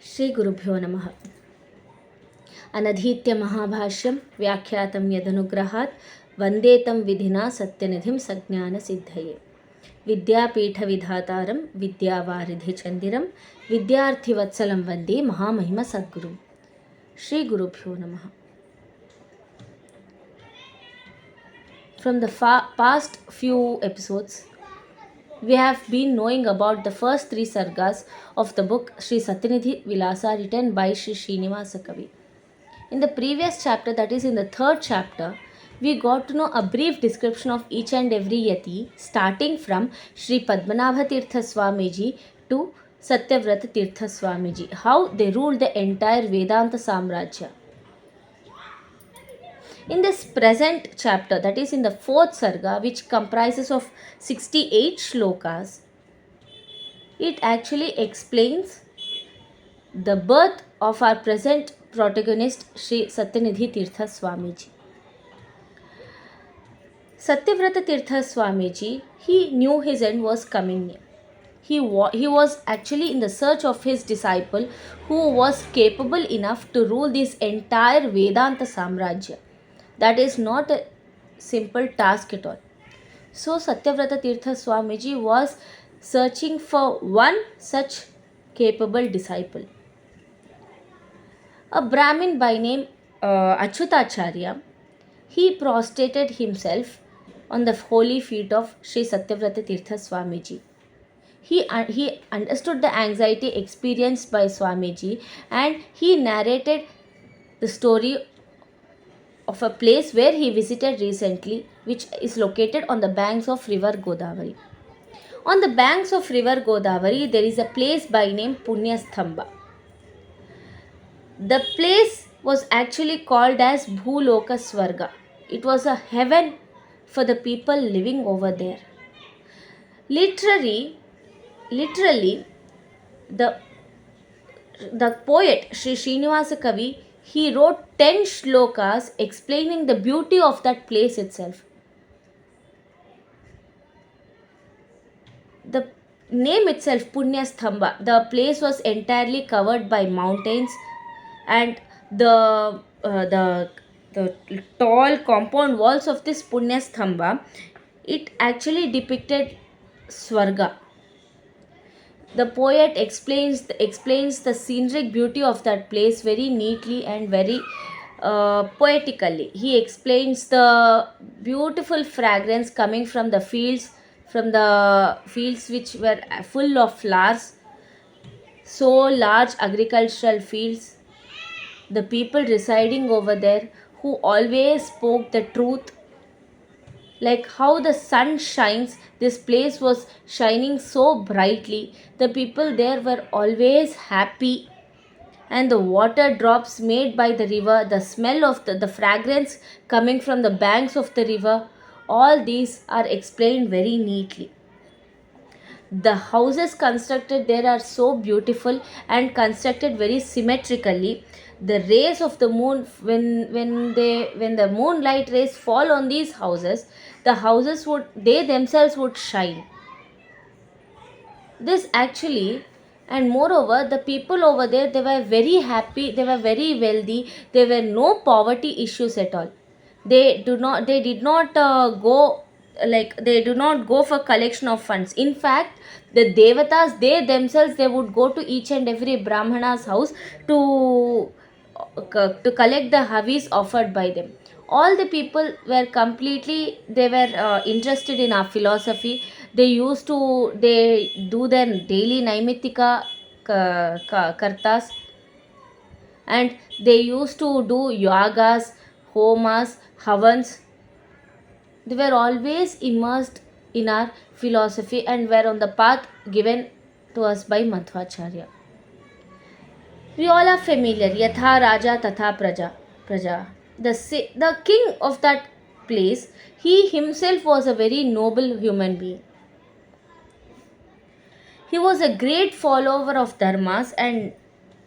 ಶ್ರೀ ಗುರುಭ್ಯೋ ನಮಃ. ಅನಧೀತ್ಯ ಮಹಾಭಾಷ್ಯಂ ವ್ಯಾಖ್ಯಾತಂ ಯದನುಗ್ರಹಾತ್ ವಂದೇತಂ ವಿಧಿನಾ ಸತ್ಯನಿಧಿಂ ಸಜ್ಞಾನ ಸಿದ್ಧಯೇ. ವಿದ್ಯಾಪೀಠ ವಿಧಾತಾರಂ ವಿದ್ಯಾವಾರಿಧಿ ಚಂದಿರಂ ವಿದ್ಯಾರ್ಥಿವತ್ಸಲಂ ವಂದೇ ಮಹಾಮಹಿಮ ಸದ್ಗುರು. ಶ್ರೀ ಗುರುಭ್ಯೋ ನಮಃ. From the past few episodes, we have been knowing about the first three sargas of the book Sri SATHYANIDHI VILASA, written by Sri Srinivasa Kavi. In the previous chapter, that is in the third chapter, we got to know a brief description of each and every yati, starting from Sri Padmanabha Tirtha Swami G to Satyavrata Tirtha Swami G, how they ruled the entire Vedanta Samrajya. In this present chapter, that is in the fourth sarga, which comprises of 68 shlokas, it actually explains the birth of our present protagonist, Sri Satyanidhi Tirtha Swami Ji. Satyavrata Tirtha Swami Ji, he knew his end was coming near. He was actually in the search of his disciple who was capable enough to rule this entire Vedanta Samrajya. That is not a simple task at all. So Satyavrata Tirtha Swamiji was searching for one such capable disciple. A Brahmin by name Anirudhacharya, he prostrated himself on the holy feet of Sri Satyavrata Tirtha Swamiji. He understood the anxiety experienced by Swamiji, and he narrated the story of a place where he visited recently, which is located on the banks of river Godavari. On the banks of river Godavari, there is a place by name Punyasthamba. The place was actually called as Bhuloka Swarga. It was a heaven for the people living over there. Literally, the poet Sri Srinivasa Kavi, he wrote 10 shlokas explaining the beauty of that place itself. The name itself, Punyasthamba, the place was entirely covered by mountains, and the tall compound walls of this Punyasthamba, it actually depicted Swarga. The poet explains the scenic beauty of that place very neatly and very poetically. He explains the beautiful fragrance coming from the fields which were full of flowers, so large agricultural fields, the people residing over there who always spoke the truth. Like how the sun shines, this place was shining so brightly. The people there were always happy, and the water drops made by the river, the smell of the fragrance coming from the banks of the river, all these are explained very neatly. The houses constructed there are so beautiful and constructed very symmetrically. The rays of the moon, when the moonlight rays fall on these houses, the houses they themselves would shine. This actually, and moreover, the people over there, they were very happy, they were very wealthy, there were no poverty issues at all. They do not go for collection of funds. In fact, the devatas, they themselves, they would go to each and every brahmana's house to collect the havis offered by them. All the people were interested in our philosophy. They do their daily naimittika kartas, and they used to do yagas, homas, havans. They were always immersed in our philosophy and were on the path given to us by Madhvacharya. We all are familiar, yatha raja tatha praja. The king of that place, he himself was a very noble human being. He was a great follower of dharmas, and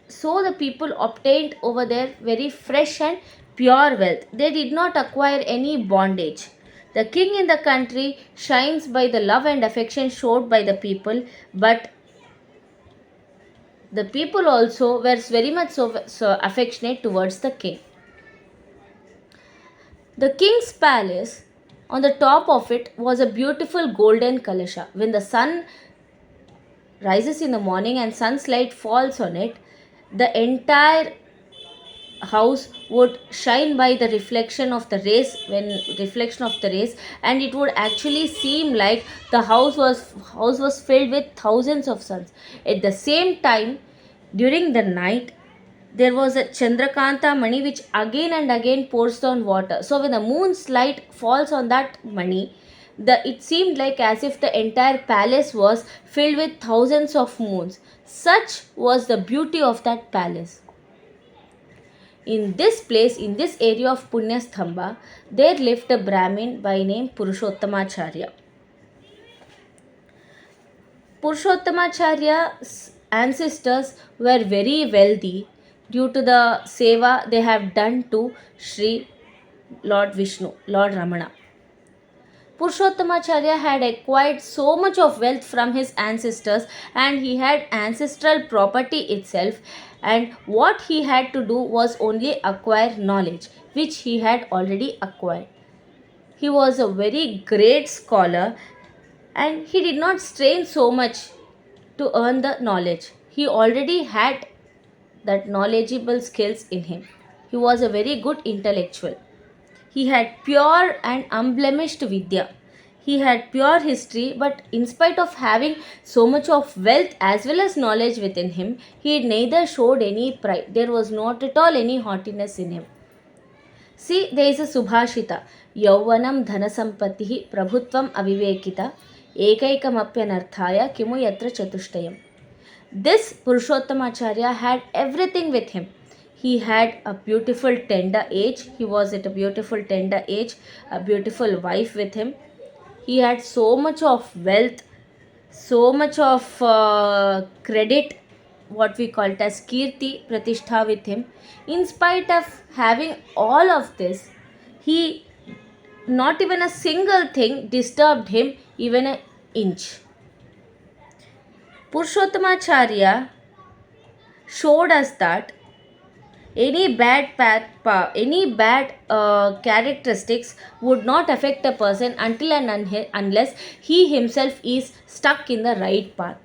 so the people obtained over there very fresh and pure wealth. They did not acquire any bondage. The king in the country shines by the love and affection showed by the people, but The people also were very much so affectionate towards the king. The king's palace, on the top of it was a beautiful golden kalasha. When the sun rises in the morning and sunlight falls on it, the entire house would shine by the reflection of the rays, and it would actually seem like the house was filled with thousands of suns. At the same time, during the night, there was a Chandrakanta mani which again and again pours down water. So when the moon's light falls on that mani, it seemed like as if the entire palace was filled with thousands of moons. Such was the beauty of that palace. In this place, in this area of Punyasthamba, there lived a Brahmin by name Purushottamacharya. Purushottamacharya's ancestors were very wealthy due to the seva they have done to Sri Lord Vishnu, Lord Ramana. Purushottamacharya had acquired so much of wealth from his ancestors, and he had ancestral property itself, and what he had to do was only acquire knowledge which he had already acquired. He was a very great scholar, and he did not strain so much to earn the knowledge. He already had that knowledgeable skills in him. He was a very good intellectual. He had pure and unblemished Vidya. He had pure history, but in spite of having so much of wealth as well as knowledge within him, he neither showed any pride. There was not at all any haughtiness in him. See, there is a Subhashita. Yauvanam dhanasampatihi prabhutvam avivekita ekaikamapyanarthaya kimu yatra chatushtayam. This Purushottamacharya had everything with him. He had a beautiful tender age. He was at a beautiful tender age, a beautiful wife with him. He had so much of wealth, so much of credit, what we call it as Kirti Pratishtha with him. In spite of having all of this, he, not even a single thing disturbed him even an inch. Purushottamacharya showed us that any bad characteristics would not affect a person until and unless he himself is stuck in the right path.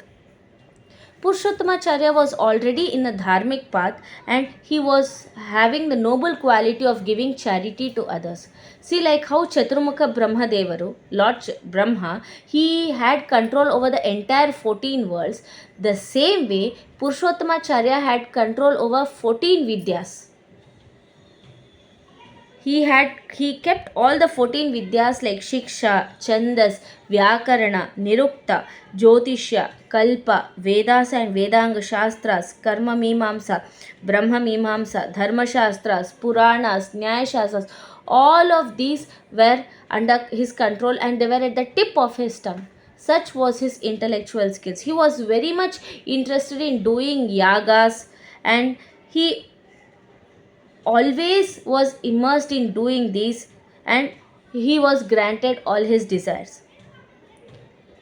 Purushottamacharya was already in the dharmic path, and he was having the noble quality of giving charity to others. See, like how Chaturmukha Brahmadevaru, Lord Brahma, he had control over the entire 14 worlds. The same way, Purushottamacharya had control over 14 Vidyas. He kept all the 14 Vidyas like Shiksha, Chandas, Vyakarana, Nirukta, Jyotishya, Kalpa, Vedas and Vedanga Shastras, Karma Mimamsa, Brahma Mimamsa, Dharma Shastras, Puranas, Nyaya Shastras. All of these were under his control, and they were at the tip of his tongue. Such was his intellectual skills. He was very much interested in doing yagas, and he always was immersed in doing these, and he was granted all his desires.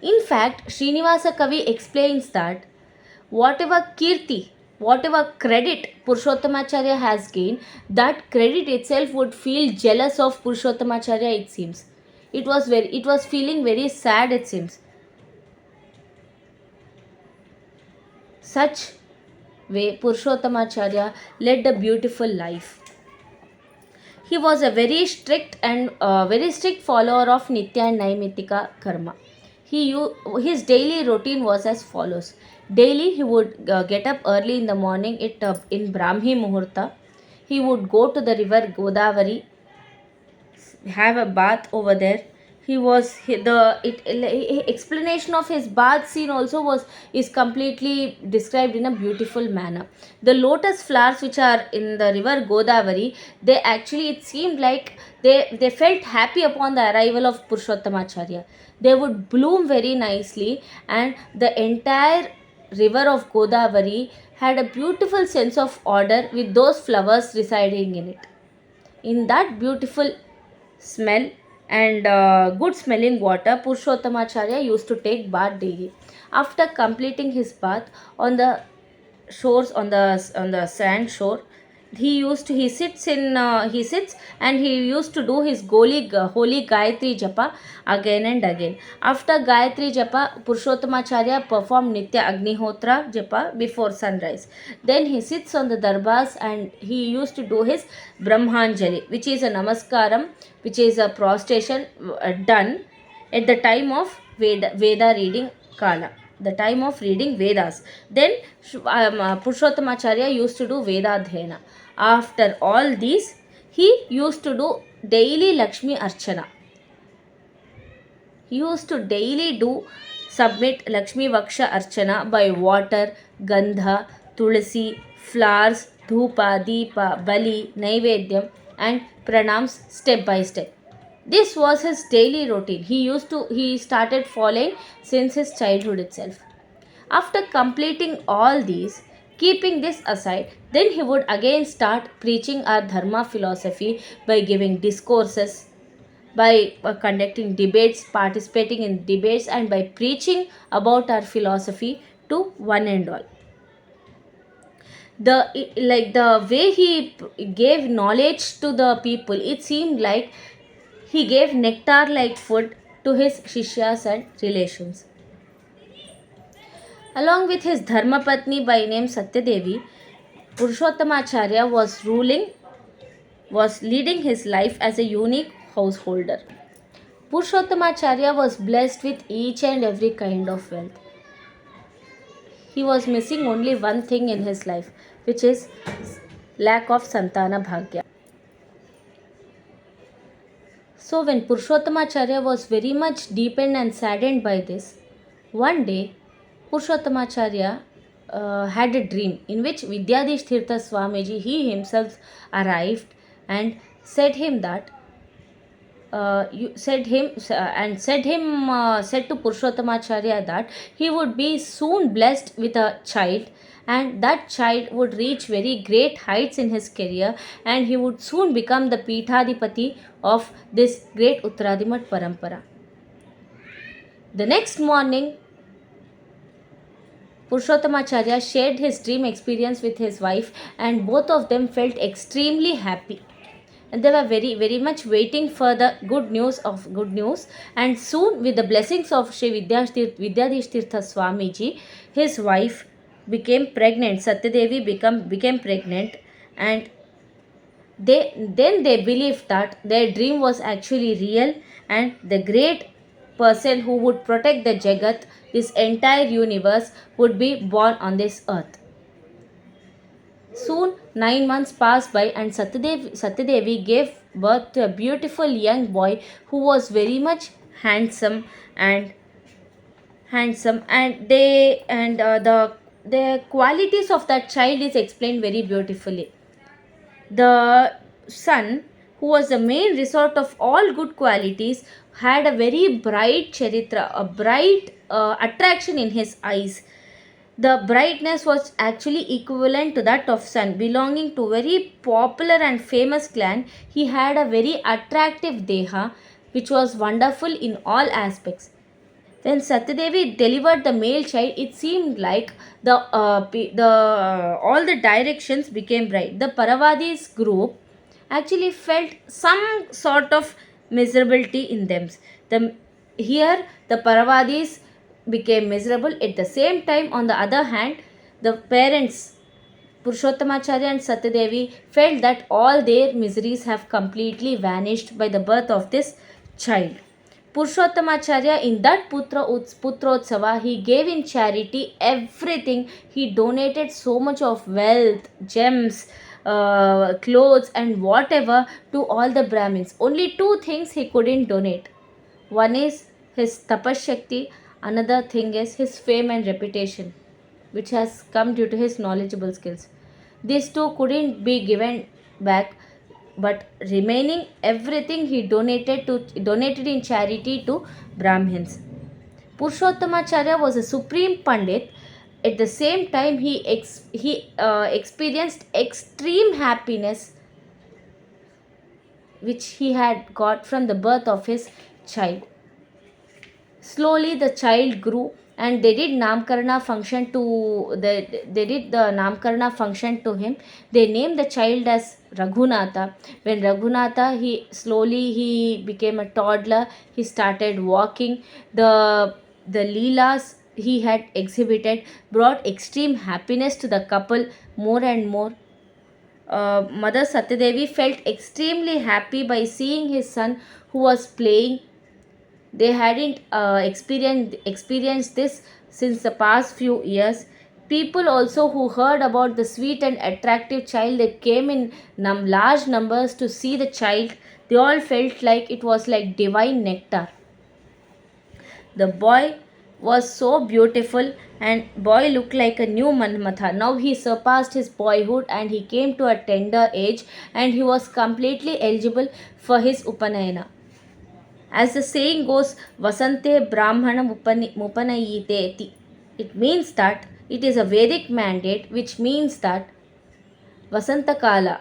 In fact, Srinivasa Kavi explains that whatever kirti, whatever credit Purushottamacharya has gained, that credit itself would feel jealous of Purushottamacharya, it seems. It was feeling very sad, it seems. Such way Purushottamacharya led a beautiful life. He was a very strict follower of Nitya and Naimittika karma. His daily routine was as follows. Daily he would get up early in the morning in Brahmi Muhurta. He would go to the river Godavari, have a bath over there. Explanation of his bath scene also is completely described in a beautiful manner. The lotus flowers which are in the river Godavari, it seemed like they felt happy upon the arrival of Purushottamacharya. They would bloom very nicely, and the entire river of Godavari had a beautiful sense of order with those flowers residing in it. In that beautiful smell and good smelling water, Purushottamacharya used to take bath daily. After completing his bath, on the shores, on the sand shore. He sits and he used to do his holy Gayatri Japa again and again. After Gayatri Japa, Purushottamacharya performed Nitya Agnihotra Japa before sunrise. Then he sits on the darbars and he used to do his Brahmanjali, which is a namaskaram, which is a prostration done at the time of Veda reading Kala, the time of reading Vedas. Then Purushottamacharya used to do Vedadhyayana. After all these, he used to do daily Lakshmi Archana. He used to daily do submit Lakshmi Vaksha Archana by water, Gandha, Tulasi, flowers, Dhupa, Deepa, Bali, Naivedyam, and Pranams step by step. This was his daily routine. He started following since his childhood itself. After completing all these, keeping this aside, then he would again start preaching our Dharma philosophy by giving discourses, by conducting debates, participating in debates, and by preaching about our philosophy to one and all. The way he gave knowledge to the people, it seemed like he gave nectar like food to his shishyas and relations. Along with his Dharmapatni by name Satyadevi, Purushottamacharya was leading his life as a unique householder. Purushottamacharya was blessed with each and every kind of wealth. He was missing only one thing in his life, which is lack of Santana Bhagya. So when Purushottamacharya was very much deepened and saddened by this, one day Purushottamacharya had a dream in which Vidyadhish Tirtha Swami G, he himself arrived and said him that said to Purushottamacharya that he would be soon blessed with a child, and that child would reach very great heights in his career, and he would soon become the Peethadipati of this great Uttaradimat Parampara. The next morning, Purushottamacharya shared his dream experience with his wife, and both of them felt extremely happy. And they were very, very much waiting for the good news. And soon, with the blessings of Sri Vidyadhish Tirtha Swami Ji, his wife became pregnant. Satyadevi became pregnant, and they believed that their dream was actually real, and the great person who would protect the Jagat, this entire universe, would be born on this earth. Soon 9 months passed by, and Satyadevi gave birth to a beautiful young boy who was very much handsome, and the qualities of that child is explained very beautifully. The son, who was the main resort of all good qualities, had a very bright charitra, a bright attraction in his eyes. The brightness was actually equivalent to that of sun. Belonging to very popular and famous clan, he had a very attractive deha, which was wonderful in all aspects. When Satyadevi delivered the male child, it seemed like all the directions became bright. The Paravadis group actually felt some sort of miserability in them. Here, the Paravadis became miserable. At the same time, on the other hand, the parents, Purushottamacharya and Satyadevi, felt that all their miseries have completely vanished by the birth of this child. Purushottamacharya, in that Putrotsava, he gave in charity everything. He donated so much of wealth, gems, clothes, and whatever to all the Brahmins. Only two things he couldn't donate. One is his tapashakti, another thing is his fame and reputation, which has come due to his knowledgeable skills. These two couldn't be given back, but remaining everything he donated in charity to Brahmins. Purushottamacharya was a supreme pandit. At the same time, he experienced extreme happiness, which he had got from the birth of his child. Slowly, the child grew, and they did Namkarana function to they did the Namkarana function to him. They named the child as Raghunatha. When Raghunatha, he became a toddler. He started walking. The leelas he had exhibited brought extreme happiness to the couple more and more. Mother Satyadevi felt extremely happy by seeing his son who was playing. They hadn't experienced this since the past few years. People also who heard about the sweet and attractive child, they came in large numbers to see the child. They all felt like it was like divine nectar. The boy was so beautiful, and boy looked like a new Manmatha. Now he surpassed his boyhood and he came to a tender age, and he was completely eligible for his Upanayana. As the saying goes, Vasante Brahmana Mupanayite. It means that it is a Vedic mandate, which means that Vasanta Kala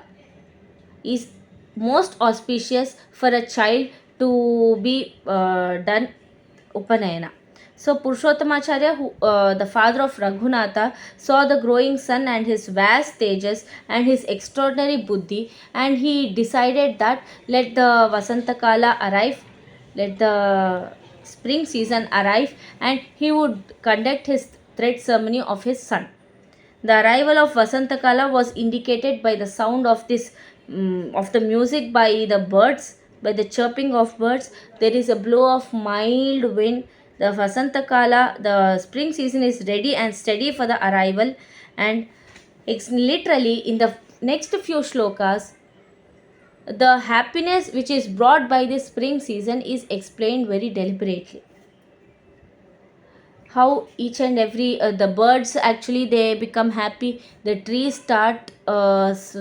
is most auspicious for a child to be done Upanayana. So Purushottamacharya, the father of Raghunatha, saw the growing son and his vast tejas and his extraordinary buddhi, and he decided that let the Vasanta Kala arrive, let the spring season arrive, and he would conduct his thread ceremony of his son. The arrival of Vasantakala was indicated by the sound of of the music by the birds, by the chirping of birds. There is a blow of mild wind. The Vasantakala, the spring season is ready and steady for the arrival, and literally in the next few shlokas, the happiness which is brought by this spring season is explained very deliberately. How each and every the birds actually they become happy, the trees start leaves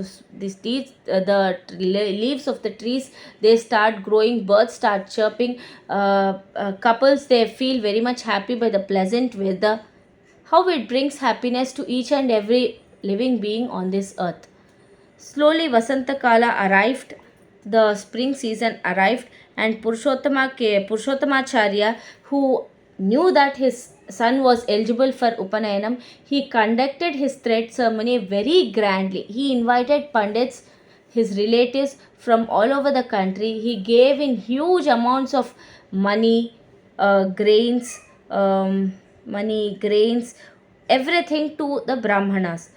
of the trees they start growing, birds start chirping, couples they feel very much happy by the pleasant weather. How it brings happiness to each and every living being on this earth. Slowly Vasanta Kala arrived, the spring season arrived, and Purushottamacharya, who knew that his son was eligible for Upanayanam, he conducted his thread ceremony very grandly. He invited Pandits, his relatives from all over the country. He gave in huge amounts of money, grains, everything to the Brahmanas.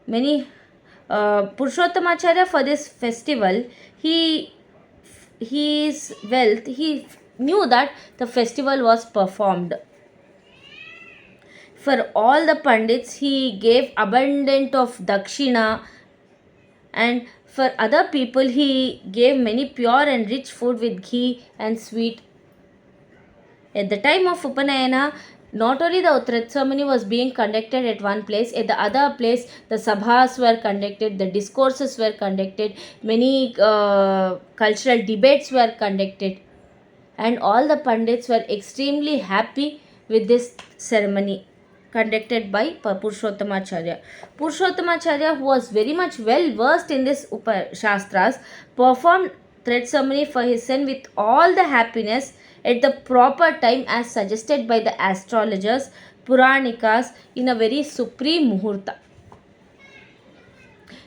Many Purushottamacharya for this festival, his wealth, he knew that the festival was performed. For all the Pandits, he gave abundant of dakshina, and for other people, he gave many pure and rich food with ghee and sweet. At the time of Upanayana, not only the thread ceremony was being conducted at one place, at the other place the sabhas were conducted, the discourses were conducted, many cultural debates were conducted, and all the Pandits were extremely happy with this ceremony conducted by Purushottamacharya. Purushottamacharya, who was very much well versed in this Shastras, performed thread ceremony for his son with all the happiness at the proper time as suggested by the astrologers, Puranikas, in a very supreme muhurta.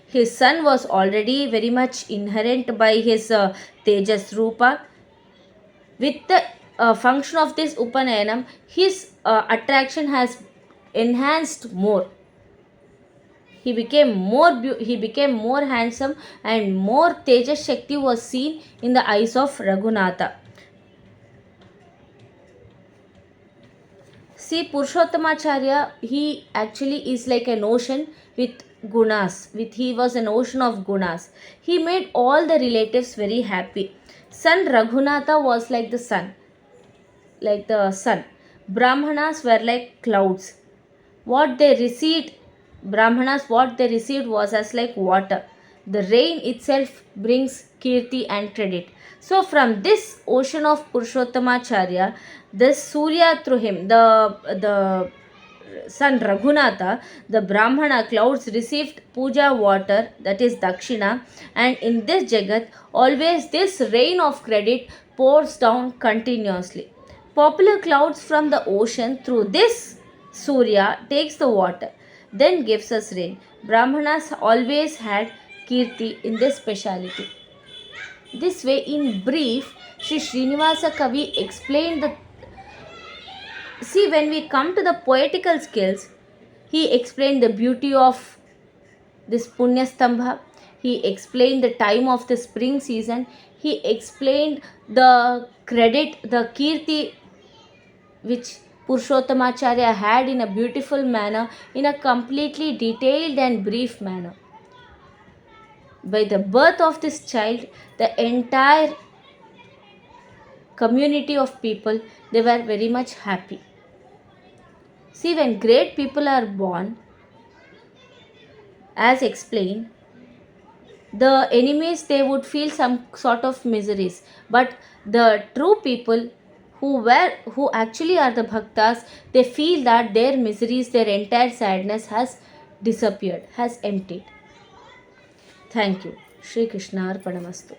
His son was already very much inherent by his Tejas Rupa. With the function of this Upanayanam, his attraction has enhanced more. He became more handsome, and more Tejas Shakti was seen in the eyes of Raghunatha. See, Purushottamacharya, he actually is like an ocean with gunas. He was an ocean of gunas. He made all the relatives very happy. Son Raghunatha was like the sun. Brahmanas were like clouds. Brahmanas, what they received was as like water. The rain itself brings kirti and credit. So from this ocean of Purushottamacharya, this Surya through him, the son Raghunatha, the Brahmana clouds received puja water, that is dakshina, and in this Jagat, always this rain of credit pours down continuously. Popular clouds from the ocean through this Surya takes the water, then gives us rain. Brahmanas always had kirti in their speciality. This way, in brief, Sri Srinivasa Kavi explained the. See, when we come to the poetical skills, he explained the beauty of this Punya Stambha. He explained the time of the spring season. He explained the credit, the kirti which Purushottamacharya had in a beautiful manner, in a completely detailed and brief manner. By the birth of this child, the entire community of people, they were very much happy. See, when great people are born, as explained, the enemies, they would feel some sort of miseries, but the true people who actually are the bhaktas, they feel that their miseries, their entire sadness has disappeared, has emptied. Thank you. Shri Krishna Arpanamastu.